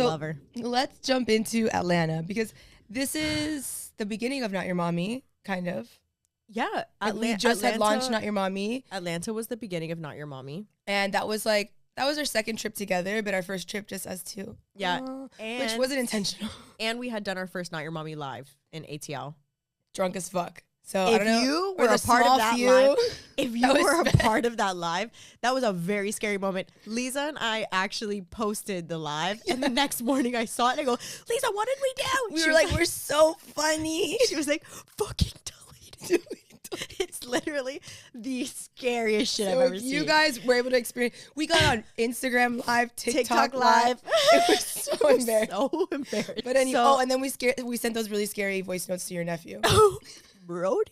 I love her. Let's jump into Atlanta because this is the beginning of Not Your Mommy, kind of. Yeah. We just had launched Not Your Mommy. Atlanta was the beginning of Not Your Mommy. And that was our second trip together, but our first trip just us two. Yeah. Which wasn't intentional. And we had done our first Not Your Mommy live in ATL. Drunk as fuck. So if I don't know. You were a part of that live, if you were a part of that live, that was a very scary moment. Lisa and I actually posted the live, and the next morning I saw it and I go, Lisa, what did we do? We were like, we're so funny. She was like, fucking delete it. It's literally the scariest shit I've ever seen. You guys were able to experience. We got on Instagram Live, TikTok Live. It was so embarrassing. So embarrassing. But and then we sent those really scary voice notes to your nephew. Brody.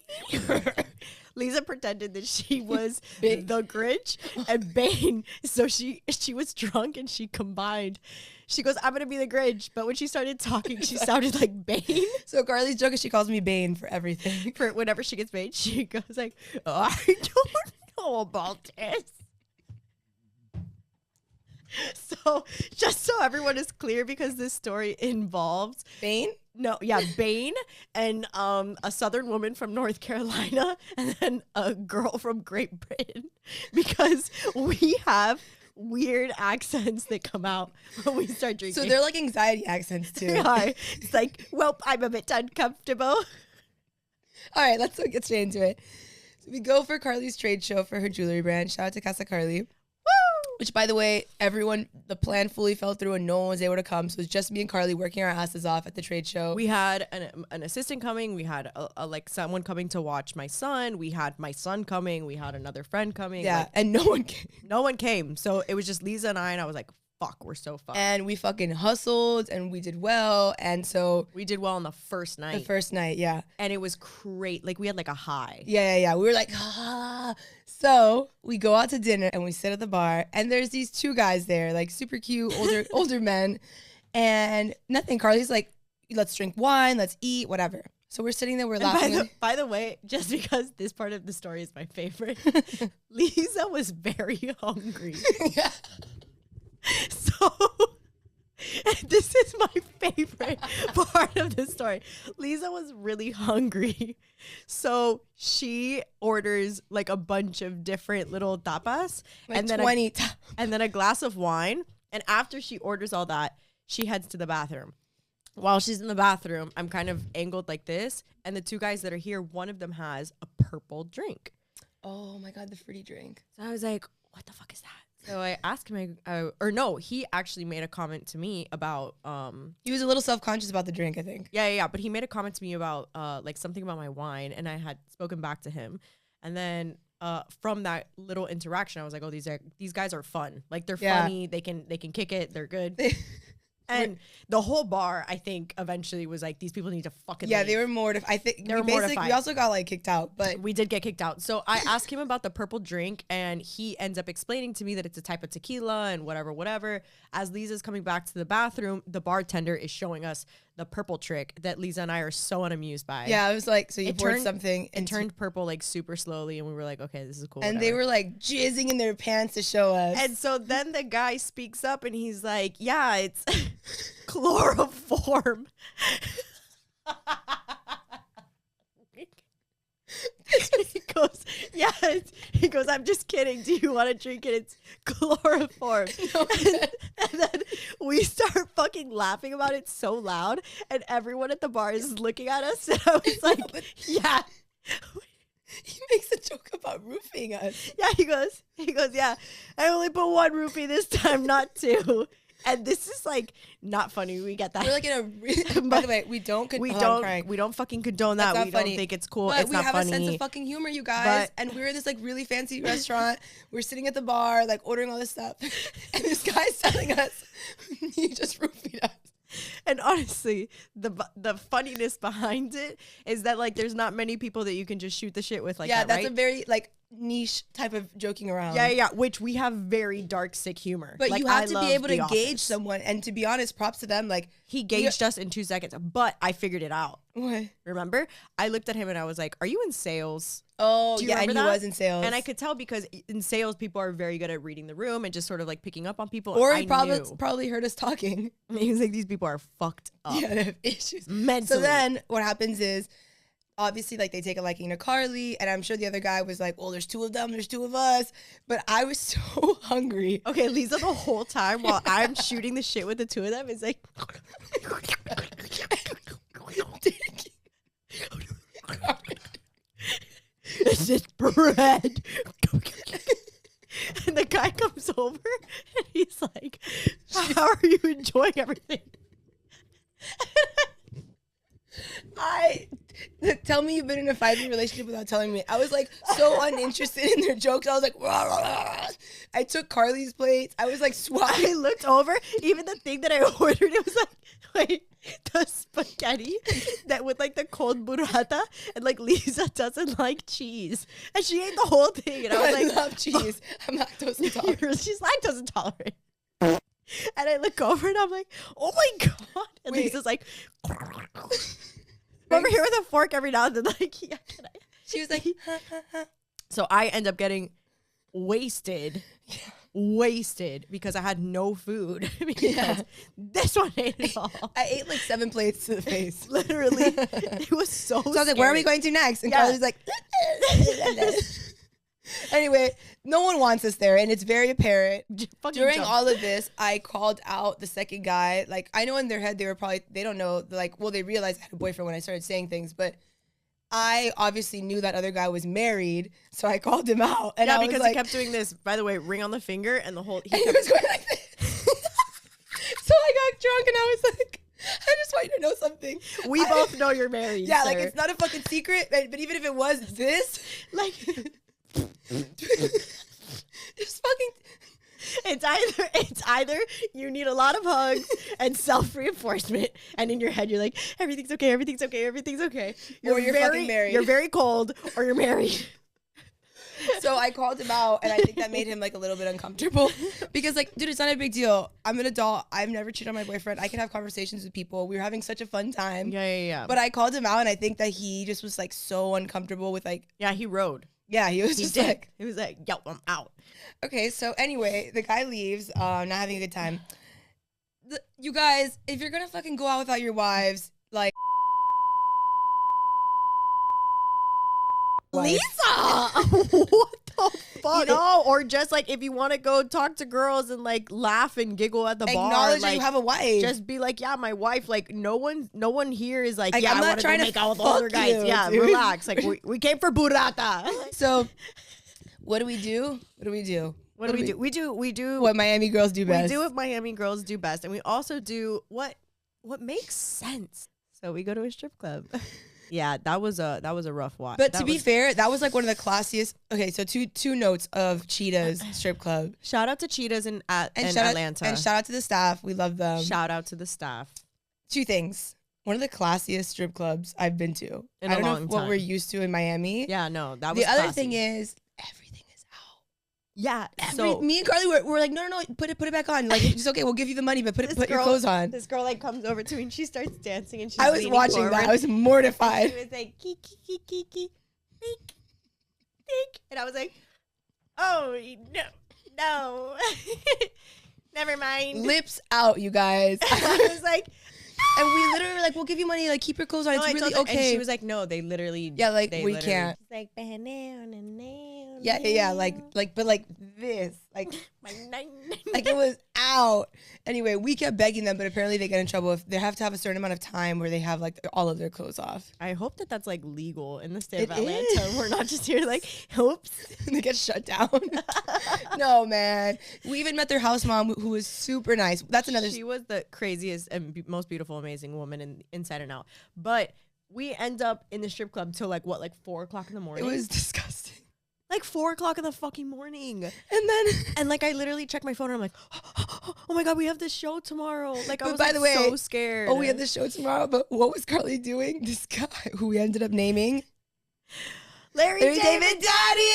Lisa pretended that she was the Grinch and Bane. So she was drunk and she combined. She goes, I'm going to be the Grinch. But when she started talking, she sounded like Bane. So Carly's joke is she calls me Bane for everything. For whenever she gets Bane, she goes like, oh, I don't know about this. So just so everyone is clear, because this story involves Bane? No, yeah, Bane and a Southern woman from North Carolina and then a girl from Great Britain, because we have weird accents that come out when we start drinking. So they're like anxiety accents too. They are. It's like, well, I'm a bit uncomfortable. All right, let's get straight into it. So we go for Carly's trade show for her jewelry brand. Shout out to Casa Carly. Which, by the way, the plan fully fell through and no one was able to come. So it was just me and Carly working our asses off at the trade show. We had an assistant coming. We had someone coming to watch my son. We had my son coming. We had another friend coming. Yeah, and no one came. No one came. So it was just Lisa and I was like, fuck, we're so fucked. And we fucking hustled and we did well. And so we did well on the first night. The first night, yeah. And it was great. Like we had like a high. Yeah. We were like, ah. So we go out to dinner and we sit at the bar and there's these two guys there, like super cute, older men. And nothing. Carly's like, let's drink wine, let's eat, whatever. So we're sitting there, we're laughing. By the way, just because this part of the story is my favorite, Lisa was very hungry. Yeah. So this is my favorite part of the story. Lisa was really hungry. So she orders like a bunch of different little tapas like and then 20 and then a glass of wine. And after she orders all that, she heads to the bathroom. While she's in the bathroom, I'm kind of angled like this. And the two guys that are here, one of them has a purple drink. Oh my God, the fruity drink. So I was like, what the fuck is that? So I asked him, he actually made a comment to me about, he was a little self-conscious about the drink, I think. Yeah. But he made a comment to me about, like something about my wine, and I had spoken back to him. And then, from that little interaction, I was like, oh, these guys are fun. Like they're funny. They can kick it. They're good. And the whole bar, I think, eventually was like, these people need to fucking leave. They were mortified. I think they were mortified. We also got like kicked out, but we did get kicked out. So I asked him about the purple drink, and he ends up explaining to me that it's a type of tequila and whatever. As Lisa's coming back to the bathroom, the bartender is showing us the purple trick that Lisa and I are so unamused by. Yeah, I was like, so you poured something. It turned purple like super slowly, and we were like, okay, this is cool. And whatever. They were like jizzing in their pants to show us. And so then the guy speaks up and he's like, yeah, it's chloroform. He goes, I'm just kidding. Do you want to drink it? It's chloroform. No, and then we start fucking laughing about it so loud, and everyone at the bar is looking at us. And I was like, yeah. He makes a joke about roofing us. Yeah, he goes, yeah, I only put one roofie this time, not two. And this is like not funny. We get that. We're like in a. By the way, we don't fucking condone that. We don't think it's cool. But it's not funny. We have a sense of fucking humor, you guys. And we were in this like really fancy restaurant. We're sitting at the bar, like ordering all this stuff, and this guy's telling us he just roofied us. And honestly, the funniness behind it is that like there's not many people that you can just shoot the shit with like that. Yeah, that's a very like niche type of joking around. Yeah, which we have very dark, sick humor. But like, you have to be able to gauge someone, and to be honest, props to them. Like he gauged us in 2 seconds, but I figured it out. What? Remember? I looked at him and I was like, "Are you in sales?" Oh, Do you yeah, and he remember that? was in sales. And I could tell because in sales, people are very good at reading the room and just sort of like picking up on people. Or I he probably heard us talking. He was like, these people are fucked up. Yeah, they have issues. Mentally. So then what happens is, obviously, like, they take a liking to Carly, and I'm sure the other guy was like, well, there's two of them, there's two of us. But I was so hungry. Okay, Lisa, the whole time while I'm shooting the shit with the two of them is like... This is bread. And the guy comes over and he's like, how are you enjoying everything? Tell me you've been in a 5-year relationship without telling me. I was like so uninterested in their jokes. I was like, rah, rah, rah. I took Carly's plates. I was like swatting. I looked over, even the thing that I ordered, it was like, wait, the spaghetti that with like the cold burrata, and like Lisa doesn't like cheese, and she ate the whole thing, and I was like, love cheese. I'm lactose intolerant. She's lactose intolerant. And I look over and I'm like, oh my god, and Wait. Lisa's like, over here with a fork every now and then, like, yeah, can I? She was like, So I end up getting wasted because I had no food because this one ate it all. I ate like 7 plates to the face. Literally, it was so. So I was like, where are we going to next? And Yeah. Carly's like, anyway, no one wants us there, and it's very apparent. During all of this, I called out the second guy. Like, I know in their head they don't know, like, well, they realized I had a boyfriend when I started saying things, but I obviously knew that other guy was married, so I called him out. And yeah, I was because like, he kept doing this. By the way, ring on the finger, and the whole he was going like this. So I got drunk, and I was like, I just want you to know something. We both know you're married. Yeah, sir. like, it's not a fucking secret, but even if it was this, like just fucking. It's either you need a lot of hugs and self-reinforcement, and in your head you're like, everything's okay, everything's okay, everything's okay. Or you're fucking married. You're very cold, or you're married. So I called him out, and I think that made him like a little bit uncomfortable because, like, dude, it's not a big deal. I'm an adult. I've never cheated on my boyfriend. I can have conversations with people. We were having such a fun time. Yeah. But I called him out, and I think that he just was like so uncomfortable with like. Yeah, he rode. Yeah, he was just like. He was like, yo, I'm out. Okay, so anyway, the guy leaves, not having a good time. You guys, if you're gonna fucking go out without your wives, like. Lisa, what the fuck? You know- No, or just like if you want to go talk to girls and like laugh and giggle at the bar, Acknowledge like, that you have a wife. just be like, yeah, my wife. Like no one here is like, Like, yeah, I'm I not want to trying to make out with fuck older guys. you, Yeah, dude. relax. Like we came for burrata. So, what do we do? What do we do? What do we do? We do What Miami girls do best. We do what Miami girls do best, and we also do what makes sense. So we go to a strip club. Yeah, that was a rough watch. But to be fair, that was like one of the classiest. Okay, so two notes of Cheetahs strip club. Shout out to Cheetahs in Shout Atlanta. out, and shout out to the staff. We love them. Shout out to the staff. 2 things. One of the classiest strip clubs I've been to. In I a don't know long what time. we're used to in Miami. Yeah, no, that was The other classy. thing is everything is out. Yeah, so Me and Carly were like, no, put it back on. Like, it's okay. We'll give you the money, but put your girl- clothes on. This girl like comes over to me and she starts dancing and she's I was leaning watching forward. that. I was She mortified. was like, kiki, kiki, kiki, think, think. And I was like, oh, no. Never mind. Lips out, you guys. I was like, And we literally were like, we'll give you money. Like, keep your clothes on. no, I It's really told her- okay. And she was like, no, they literally. Yeah, like, they we literally- can't. She's like, Yeah. Like, but like this. Like, like it was out. Anyway, we kept begging them, but apparently they get in trouble if they have to have a certain amount of time where they have like all of their clothes off. I hope that that's like legal in the state of It Atlanta. is. We're not just here like, oops. They get shut down. No, man. We even met their house mom who was super nice. That's another. She was the craziest and most beautiful, amazing woman inside and out. But we end up in the strip club till like 4 o'clock in the It morning. was disgusting. like 4 o'clock in the fucking morning. And then, And like I literally checked my phone and I'm like, oh my god, we have this show tomorrow. Like I But was by like, the way, so scared. oh, we had this show tomorrow, but what was Carly doing? This guy who we ended up naming Larry David David. Daddy.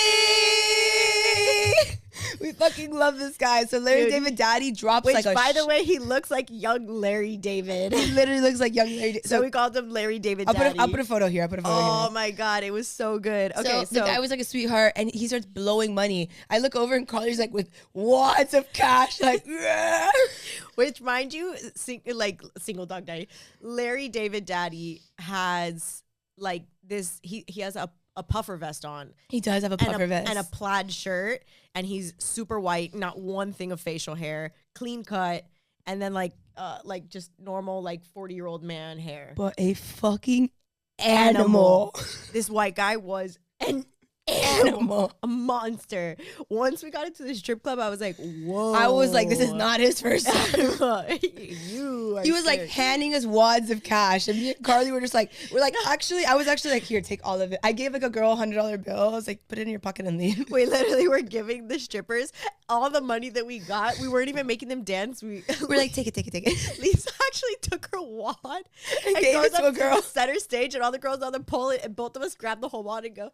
We fucking love this guy. So Larry David Daddy drops Which, by the way, he looks like young Larry David. He literally looks like young Larry David. So we called him Larry David Daddy. I'll put a photo here. Oh my God, it was so good. Okay, so the guy was like a sweetheart, and he starts blowing money. I look over and Carly's like with wads of cash, like, which, mind you, single dog daddy, Larry David Daddy has like this. He has a puffer vest on. He does have a puffer vest and a plaid shirt, and he's super white, not one thing of facial hair, clean cut, and then like just normal 40-year-old man hair. But a fucking animal. This white guy was an animal, a monster. Once we got into the strip club, I was like, whoa. I was like, this is not his first time. He was like handing us wads of cash, and me and Carly were like, I was actually like, here, take all of it. I gave like a girl $100 bill. I was like, put it in your pocket and leave. We literally were giving the strippers all the money that we got. We weren't even making them dance. We're like, take it. Lisa actually took her wad and gave it to a girl. Center stage, and all the girls on the pole, and both of us grabbed the whole wad and go.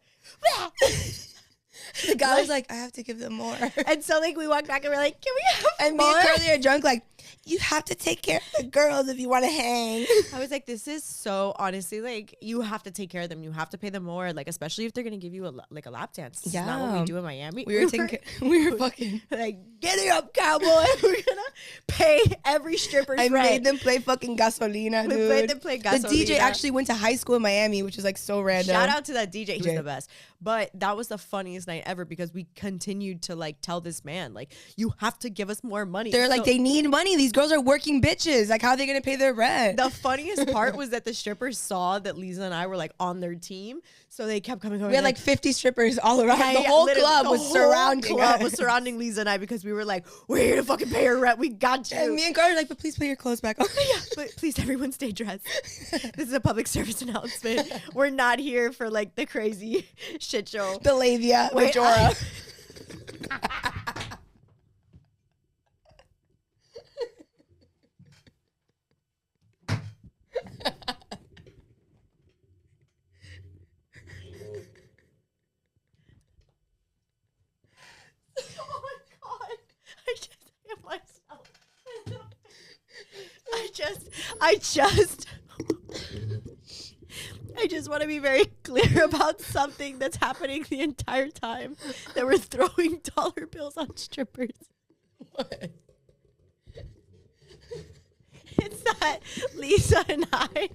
The guy was like, I have to give them more. And so we walked back and we're like, can we have and more? Me and Carly are drunk, like, you have to take care of the girls if you want to hang. I was like, this is so, honestly, you have to take care of them. You have to pay them more, especially if they're going to give you a lap dance. This is not what we do in Miami. We were fucking like, get up, cowboy. We're going to pay every stripper's rent. Made them play fucking gasolina, dude. We made them play gasolina. The DJ actually went to high school in Miami, which is like so random. Shout out to that DJ. He's the best. But that was the funniest night ever because we continued to tell this man, you have to give us more money. They're like, they need money. These girls are working bitches. Like, how are they going to pay their rent? The funniest part was that the strippers saw that Lisa and I were on their team. So they kept coming over. We had 50 strippers all around. The whole club was surrounding Lisa and I because we were like, we're here to fucking pay her rent. We got you. And me and Carter were like, but please put your clothes back on. Yeah, but please everyone stay dressed. This is a public service announcement. We're not here for the crazy shit show. The labia. Majora. I just want to be very clear about something that's happening the entire time that we're throwing dollar bills on strippers. What? It's that Lisa and I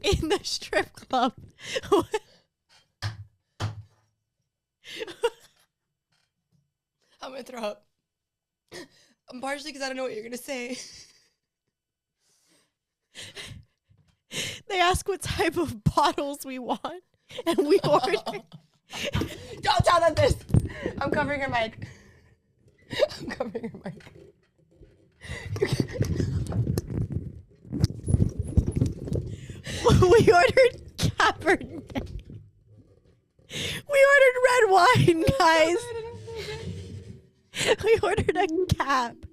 in the strip club. I'm going to throw up. Partially because I don't know what you're going to say. They ask what type of bottles we want, and we order. Don't tell them this. I'm covering her mic. We ordered Cabernet. We ordered red wine, guys. We ordered a cab.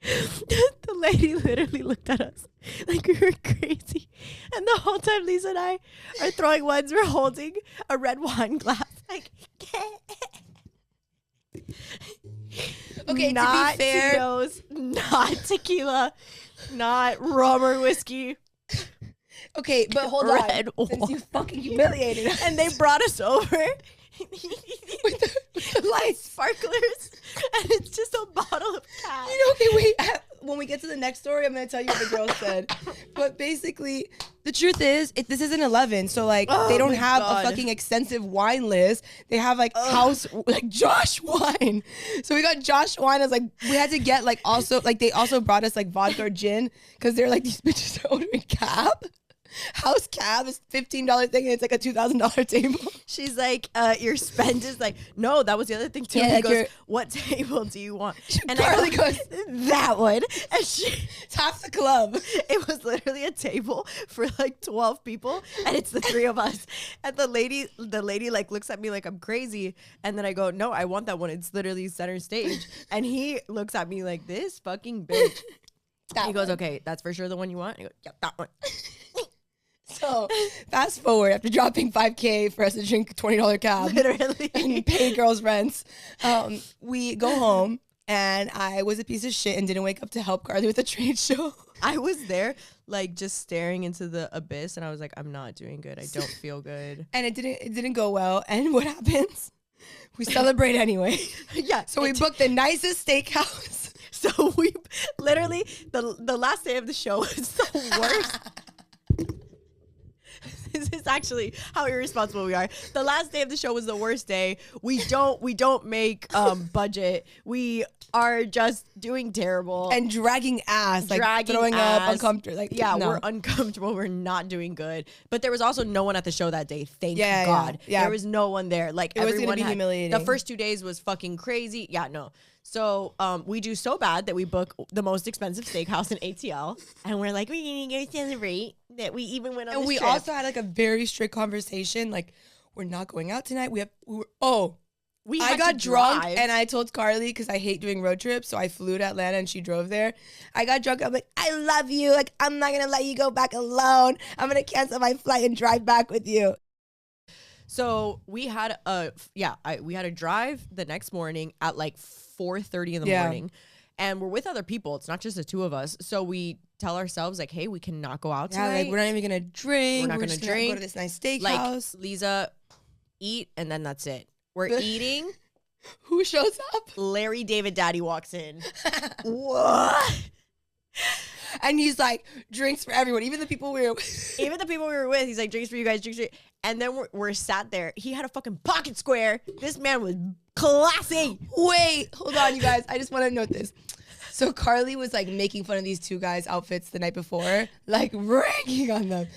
The lady literally looked at us like we were crazy. And the whole time Lisa and I are throwing ones, we're holding a red wine glass. Okay, not to be fair, Tito's, not tequila, not rum or whiskey. Okay, but hold red on. Since you fucking humiliated us. And they brought us over with the light sparklers, and it's just a bottle of cab. Okay, wait. When we get to the next story, I'm going to tell you what the girl said. But basically, the truth is, this isn't 11, so they don't have a fucking extensive wine list. They have house, Josh wine. So we got Josh wine as we had to get also, they also brought us vodka or gin because they're these bitches are ordering cab. House cab is $15 thing, and it's a $2,000 table. She's like, your spend is no, that was the other thing too. Yeah, he goes, what table do you want? And Carly goes, that one. And it's half the club. It was literally a table for 12 people, and it's the three of us. And the lady looks at me like I'm crazy, and then I go, no, I want that one. It's literally center stage. And he looks at me like, this fucking bitch. He goes, okay, that's for sure the one you want? I go, yeah, that one. So fast forward, after dropping $5K for us to drink a $20 cab, Literally, and pay girls' rents, we go home, and I was a piece of shit and didn't wake up to help Carly with a trade show. I was there, like, just staring into the abyss, and I was like, I'm not doing good. I don't feel good. And it didn't go well. And what happens? We celebrate anyway. Yeah. So we booked the nicest steakhouse. So we literally, the last day of the show was the worst. This is actually how irresponsible we are. The last day of the show was the worst day. We don't make budget. We are just doing terrible And dragging ass, like Dragging throwing ass. up, uncomfortable. Like, yeah, no. we're uncomfortable. We're not doing good. But there was also no one at the show that day. Thank Yeah, God. yeah. There was no one there. Like, It was everyone gonna be had, humiliating. The first 2 days was fucking crazy. Yeah, no. So we do so bad that we book the most expensive steakhouse in ATL, and we're like, we're gonna go celebrate that we even went on. And this we trip. also had like a very strict conversation. Like, we're not going out tonight. I had got to drunk drive. and I told Carly, because I hate doing road trips, so I flew to Atlanta and she drove there. I got drunk. I'm like, I love you. Like, I'm not gonna let you go back alone. I'm gonna cancel my flight and drive back with you. So we had we had a drive the next morning at like 4:30 in the morning, and we're with other people. It's not just the two of us. So we tell ourselves like, hey, we cannot go out tonight. Like, we're not even gonna drink. We're not gonna just drink. Go to this nice steakhouse. Like, Lisa, eat, and then that's it. We're eating. Who shows up? Larry David Daddy walks in. What? And he's like, drinks for everyone, even the people we were with. Even the people we were with, he's like, drinks for you guys, drinks for you. And then we're sat there. He had a fucking pocket square. This man was classy. Wait, hold on, you guys. I just want to note this. So Carly was like making fun of these two guys' outfits the night before, like ragging on them.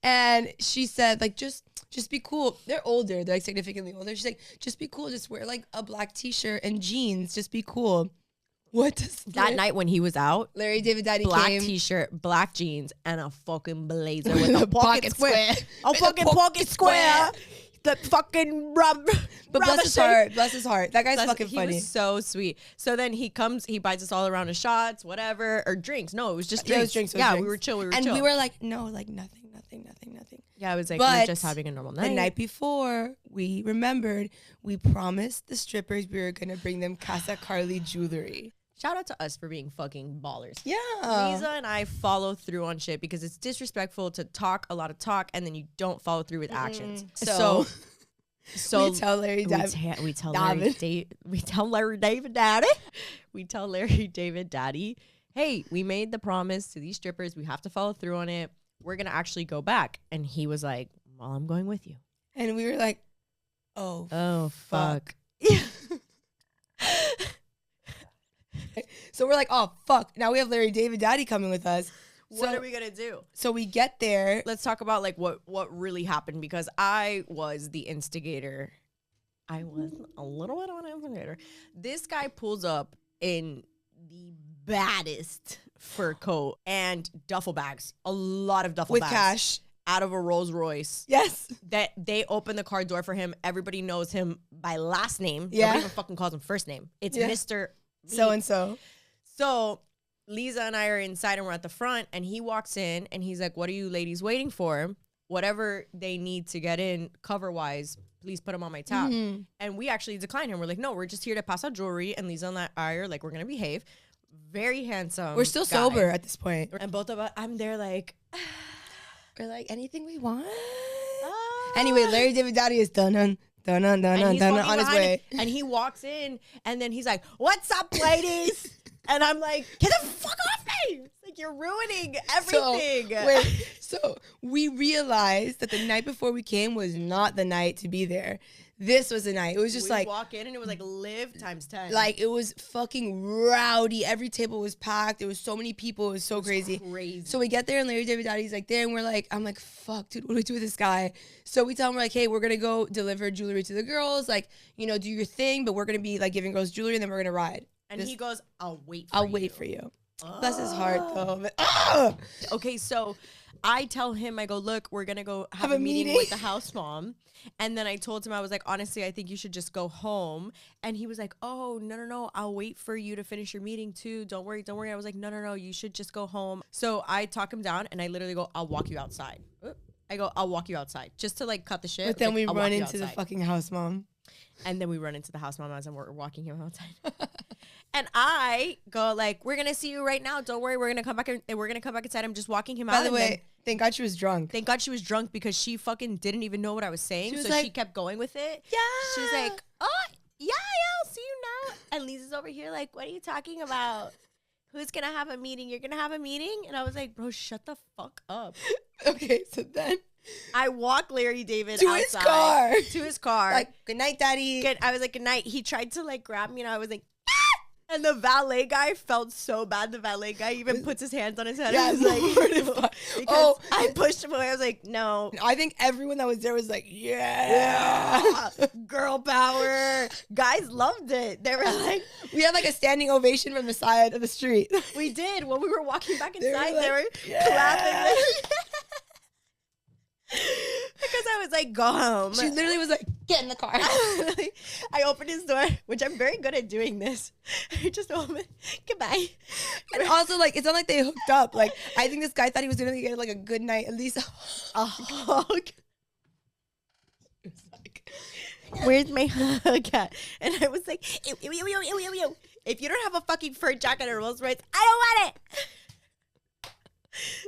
And she said, like, just be cool. They're older. They're like significantly older. She's like, just be cool. Just wear like a black t-shirt and jeans. Just be cool. What does That night when he was out, Larry David Daddy black came. t-shirt, black jeans, and a fucking blazer with a pocket square. A With a fucking pocket square. The fucking rub. But bless his heart. Bless his heart. That guy's fucking He funny. was so sweet. So then he comes, he buys us all around of shots, whatever, or drinks. No, it was just Yeah, it drinks. was drinks. Yeah, we were chill. We were and chill. we were like, no, like nothing. Yeah, I was like, But we're just having a normal night. The night before, we remembered, we promised the strippers we were going to bring them Casa Carly jewelry. Shout out to us for being fucking ballers. Yeah. Lisa and I follow through on shit because it's disrespectful to talk a lot of talk and then you don't follow through with actions. So we tell Larry David. We tell Larry David Daddy. We tell Larry David Daddy, hey, we made the promise to these strippers. We have to follow through on it. We're going to actually go back. And he was like, well, I'm going with you. And we were like, oh fuck. So we're like, oh, fuck. Now we have Larry David Daddy coming with us. What are we going to do? So we get there. Let's talk about like what really happened because I was the instigator. I was a little bit of an instigator. This guy pulls up in the baddest fur coat and duffel bags, a lot of duffel with bags. cash. Out of a Rolls Royce. Yes. That they open the car door for him. Everybody knows him by last name. Yeah. Nobody even fucking calls him first name. It's Mr. So-and-so. So Lisa and I are inside and we're at the front and he walks in and he's like, what are you ladies waiting for? Whatever they need to get in cover-wise, please put them on my tab. Mm-hmm. And we actually declined him. We're like, no, we're just here to pass out jewelry. And Lisa and I are like, we're going to behave. Very handsome. We're still guy. sober at this point. And both of us, I'm there like... We're like, anything we want? Ah. Anyway, Larry David Daddy is done on his way. And he walks in and then he's like, what's up, ladies? And I'm like, get the fuck off me. It's like, you're ruining everything. So we realized that the night before we came was not the night to be there. This was the night. It was just like walk in and it was like live times 10. Like it was fucking rowdy. Every table was packed. There was so many people. It was so crazy. So we get there and Larry David Daddy's like there and we're like, I'm like, fuck, dude, what do we do with this guy? So we tell him, we're like, hey, we're gonna go deliver jewelry to the girls, like, you know, do your thing, but we're gonna be like giving girls jewelry and then we're gonna ride. And he goes, I'll wait for you. Bless his heart though. But, okay, so I tell him, I go, look, we're going to go have a meeting with the house mom. And then I told him, I was like, honestly, I think you should just go home. And he was like, oh, no, I'll wait for you to finish your meeting too. Don't worry. I was like, no, you should just go home. So I talk him down and I literally go, I'll walk you outside. I go, I'll walk you outside just to like cut the shit. But then like, we I'll run walk you into the outside. fucking house mom. And then we run into the house mom as we're walking him outside. And I go like, we're gonna see you right now. Don't worry, we're gonna come back and we're gonna come back inside. I'm just walking him out. By the way, thank God she was drunk. Thank God she was drunk because she fucking didn't even know what I was saying. So she kept going with it. Yeah. She was like, oh yeah, I'll see you now. And Lisa's over here like, what are you talking about? Who's gonna have a meeting? You're gonna have a meeting? And I was like, bro, shut the fuck up. Okay, so then I walk Larry David to outside, his car. To his car. Like, good night, daddy. I was like, good night. He tried to like grab me and I was like, ah! And the valet guy felt so bad. The valet guy even puts his hands on his head. Yeah, I was like, oh, I pushed him away. I was like, no. I think everyone that was there was like, yeah. Girl power. Guys loved it. They were like, we had like a standing ovation from the side of the street. We did. When we were walking back inside, they were clapping. Because I was like, go home. She literally was like, get in the car. I opened his door, which I'm very good at doing this. I just opened, goodbye. And also, like, it's not like they hooked up. Like, I think this guy thought he was gonna get like a good night, at least a hug. Where's my hug at? And I was like, ew, ew, ew, ew, ew, ew, ew. If you don't have a fucking fur jacket or Rolls Royce, I don't want it.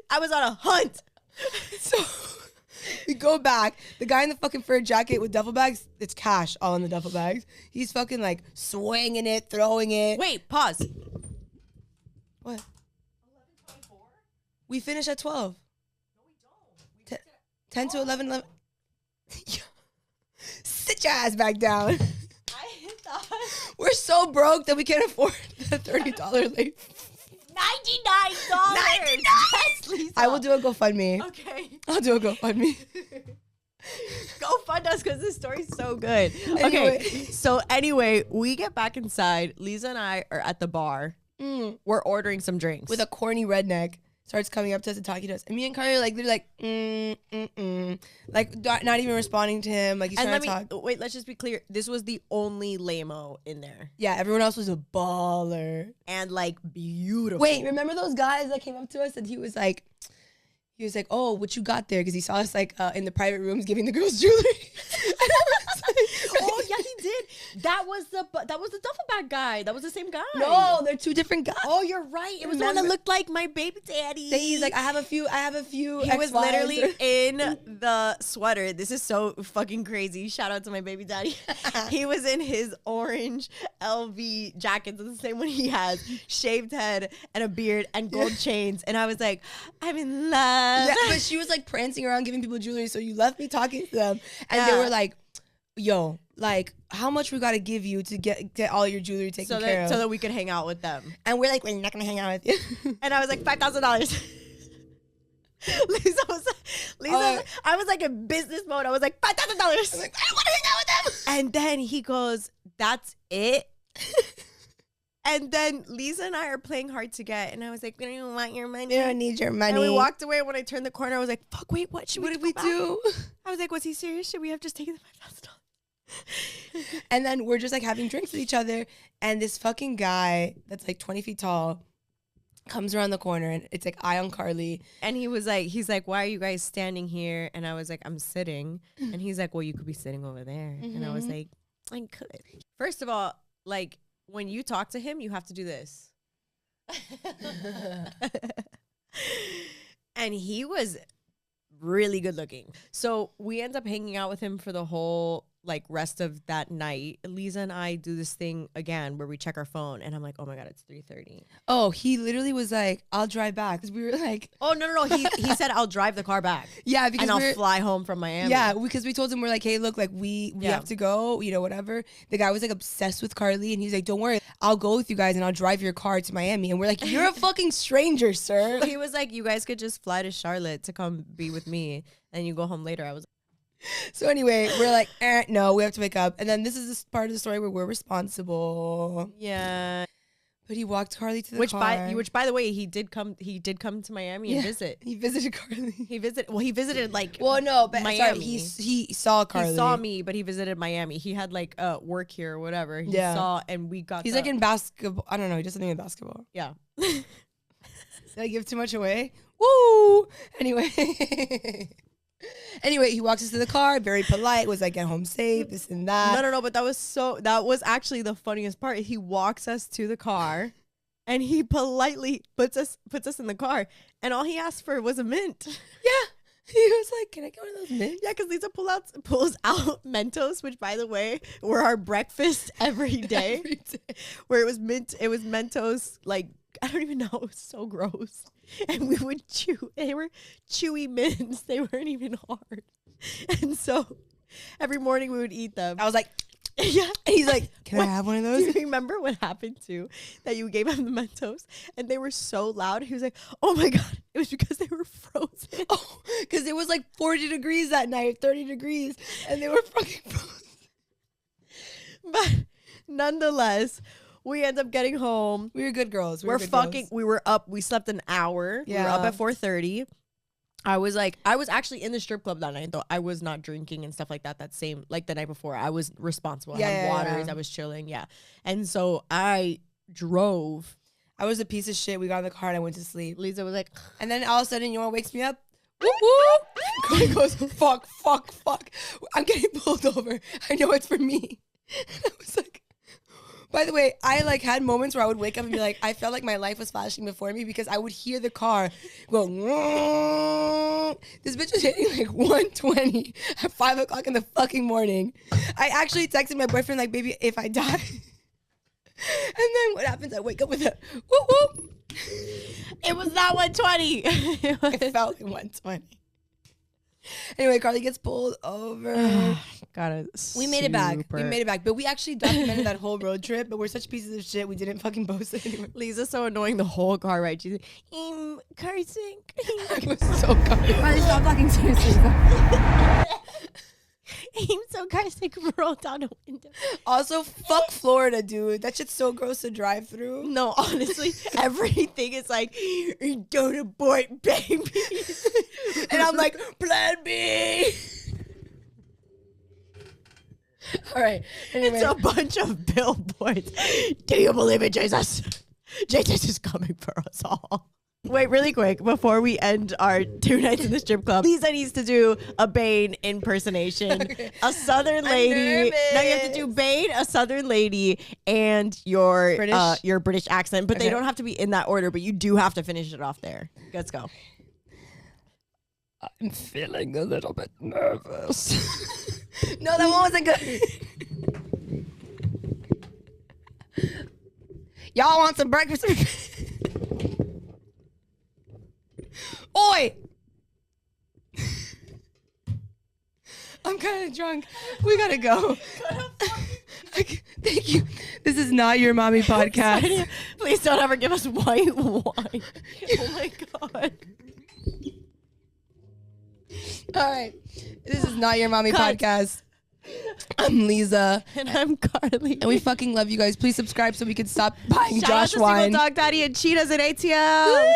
I was on a hunt. So we go back. The guy in the fucking fur jacket with duffel bags, it's cash all in the duffel bags. He's fucking like swinging it, throwing it. Wait, pause. What? 11:24? We finish at 12. No, we don't. 10 to 11. Sit your ass back down. I thought we're so broke that we can't afford the $30 late. $99. Yes, Lisa. I will do a GoFundMe. Okay. I'll do a GoFundMe. Go fund us because this story's so good. Anyway. Okay. So anyway, we get back inside. Lisa and I are at the bar. We're ordering some drinks. With a corny redneck. Starts coming up to us and talking to us. And me and Carly are like, they're like, like not even responding to him. Like he's trying to talk. Wait, let's just be clear. This was the only lame-o in there. Yeah, everyone else was a baller. And like beautiful. Wait, remember those guys that came up to us and he was like, oh, what you got there? Because he saw us like in the private rooms giving the girls jewelry. Oh yeah, he did. That was the duffel bag guy. That was the same guy. No, they're two different guys. Oh, you're right. It was the one that looked like my baby daddy. He's like, I have a few. He was literally in the sweater. This is so fucking crazy. Shout out to my baby daddy. He was in his orange LV jacket, the same one he has, shaved head and a beard and gold chains. And I was like, I'm in love. Yeah, but she was like prancing around giving people jewelry. So you left me talking to them, and they were like, yo, like, how much we gotta give you to get all your jewelry taken care of? So that we could hang out with them. And we're like, we're not gonna hang out with you. And I was like, $5,000. I was like in business mode. I was like, $5,000. I don't wanna hang out with them. And then he goes, that's it? And then Lisa and I are playing hard to get. And I was like, we don't even want your money. We don't need your money. And we walked away. When I turned the corner, I was like, fuck, wait, what? What did we do? I was like, was he serious? Should we have just taken the $5,000? And then we're just like having drinks with each other. And this fucking guy that's like 20 feet tall comes around the corner and it's like eye on Carly. And he's like, why are you guys standing here? And I was like, I'm sitting. And he's like, well, you could be sitting over there. And I was like, I could. First of all, like, when you talk to him, you have to do this. And he was really good looking. So we end up hanging out with him for the whole like rest of that night. Lisa and I do this thing again where we check our phone and I'm like, oh my God, it's 3:30. Oh, he literally was like, I'll drive back. Because we were like, oh, no. He said, I'll drive the car back. Yeah, because and I'll fly home from Miami. Yeah, because we told him, we're like, hey, look, like we have to go, you know, whatever. The guy was like obsessed with Carly and he's like, don't worry, I'll go with you guys and I'll drive your car to Miami. And we're like, you're a fucking stranger, sir. He was like, you guys could just fly to Charlotte to come be with me and you go home later. I was So anyway, we're like, no, we have to wake up. And then this is this part of the story where we're responsible. Yeah. But he walked Carly to the car. Which by the way, he did come to Miami and visit. He visited Carly. He visited like Miami. Miami. He saw Carly. He saw me, but he visited Miami. He had like work here or whatever. He saw and we got He's like in basketball. I don't know, he does something in basketball. Yeah. Did I give too much away? Woo! Anyway. Anyway, he walks us to the car, very polite, was like, get home safe, this and that. No, but that was actually the funniest part. He walks us to the car and he politely puts us in the car, and all he asked for was a mint. Yeah. He was like, can I get one of those mints? Yeah, because Lisa pulls out Mentos, which, by the way, were our breakfast every day. Every day. Where it was Mentos, like, I don't even know, it was so gross. And we would chew. They were chewy mints. They weren't even hard. And so every morning we would eat them. I was like, yeah. And he's like, can I have one of those? Do you remember what happened too? That you gave him the Mentos and they were so loud. He was like, oh my God. It was because they were frozen. Oh, because it was like 40 degrees that night, 30 degrees. And they were fucking frozen. But nonetheless, we end up getting home. We were good girls. We were up. We slept an hour. Yeah. We were up at 4:30. I was actually in the strip club that night, though. I was not drinking and stuff like that. The night before, I was responsible. I had waters. I was chilling. Yeah. And so I drove. I was a piece of shit. We got in the car and I went to sleep. Lisa was like, and then all of a sudden, you know what wakes me up? Whoop, whoop. Cody goes, fuck. I'm getting pulled over. I know it's for me. And I was like, by the way, I like had moments where I would wake up and be like, I felt like my life was flashing before me because I would hear the car go, this bitch was hitting like 120 at 5 o'clock in the fucking morning. I actually texted my boyfriend like, baby, if I die. And then what happens? I wake up with a whoop whoop. it was not 120. It felt like 120. Anyway, Carly gets pulled over. We made it back. But we actually documented that whole road trip, but we're such pieces of shit, we didn't fucking post it anyway. Lisa's so annoying the whole car ride. She's like, car sink. I was so Carly. Carly, stop talking seriously. So car sink, roll down a window. Also, fuck Florida, dude. That shit's so gross to drive through. No, honestly, everything is like, don't abort, baby. And I'm like, plan B. All right. Anyway. It's a bunch of billboards. Do you believe in Jesus? Jesus is coming for us all. Wait, really quick, before we end our 2 nights in the strip club, Lisa needs to do a Bane impersonation. Okay. A Southern lady. Now you have to do Bane, a Southern lady, and your British accent. But they don't have to be in that order, but you do have to finish it off there. Let's go. I'm feeling a little bit nervous. No, that one wasn't good. Y'all want some breakfast? Oi! I'm kind of drunk. We gotta go. Thank you. This is not your mommy podcast. Please don't ever give us white wine. Oh my God. All right. This is not your mommy podcast. I'm Lisa. And I'm Carly. And we fucking love you guys. Please subscribe so we can stop buying Shout Josh out to wine. Single Dog Daddy and Cheetahs and ATL. Woo!